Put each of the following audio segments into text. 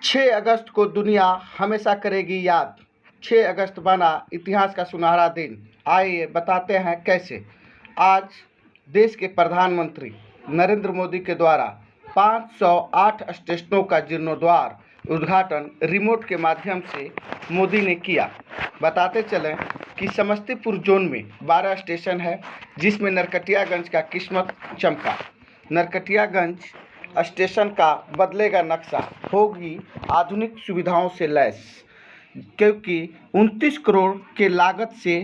6 अगस्त को दुनिया हमेशा करेगी याद। 6 अगस्त बना इतिहास का सुनहरा दिन। आइए बताते हैं कैसे। आज देश के प्रधानमंत्री नरेंद्र मोदी के द्वारा 508 स्टेशनों का जीर्णोद्धार उद्घाटन रिमोट के माध्यम से मोदी ने किया। बताते चलें कि समस्तीपुर जोन में 12 स्टेशन है, जिसमें नरकटियागंज का किस्मत चमका। नरकटियागंज स्टेशन का बदलेगा नक्शा, होगी आधुनिक सुविधाओं से लैस, क्योंकि 29 करोड़ के लागत से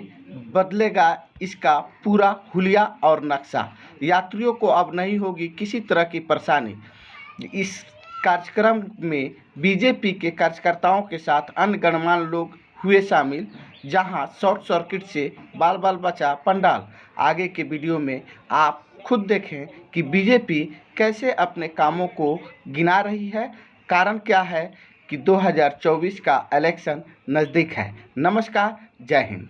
बदलेगा इसका पूरा हुलिया और नक्शा। यात्रियों को अब नहीं होगी किसी तरह की परेशानी। इस कार्यक्रम में बीजेपी के कार्यकर्ताओं के साथ अन्य गणमान्य लोग हुए शामिल, जहां शॉर्ट सर्किट से बाल बाल बचा पंडाल। आगे के वीडियो में आप खुद देखें कि बीजेपी कैसे अपने कामों को गिना रही है। कारण क्या है कि 2024 का इलेक्शन नज़दीक है। नमस्कार, जय हिंद।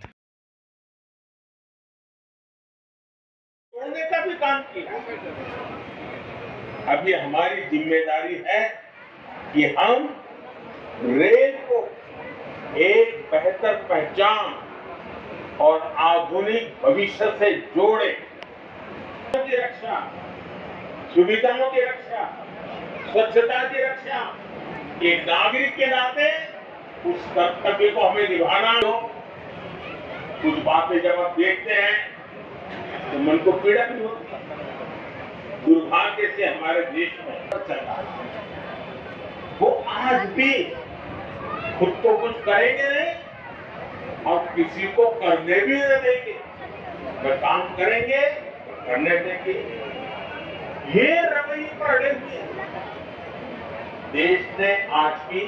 तोड़ने का भी काम किया। अभी हमारी जिम्मेदारी है कि हम रेल को एक बेहतर पहचान और आधुनिक भविष्य से जोड़े। की रक्षा, सुविधाओं की रक्षा, स्वच्छता की रक्षा, एक नागरिक के नाते उस कर्तव्य को हमें निभाना हो। कुछ बातें जब आप देखते हैं तो मन को पीड़ा भी होती है। दुर्भाग्य से हमारे देश में चल रहा है, वो आज भी खुद तो कुछ करेंगे नहीं और किसी को करने भी नहीं देंगे। वे काम करेंगे, करने देंगे, ये रवैये पर अड़े हुए हैं। देश ने आज की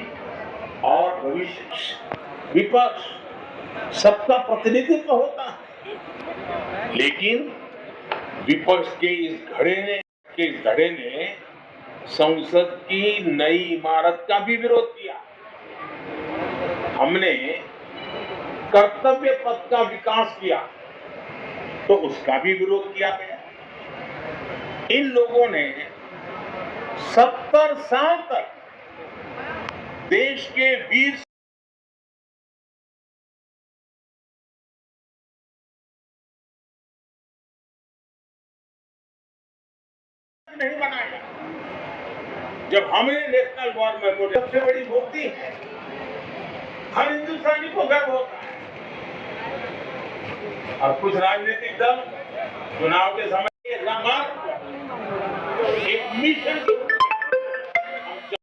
और भविष्य विपक्ष सबका प्रतिनिधित्व होता है, लेकिन विपक्ष के इस धड़े ने संसद की नई इमारत का भी विरोध किया। हमने कर्तव्य पथ का विकास किया तो उसका भी विरोध किया गया। इन लोगों ने 70 साल तक देश के वीर नहीं बनाया। जब हमने नेशनल वॉर मेमोरियल, सबसे बड़ी मुक्ति है, हर हिंदुस्तानी को गर्व होता है। और कुछ राजनीतिक दल चुनाव के समय एक मिशन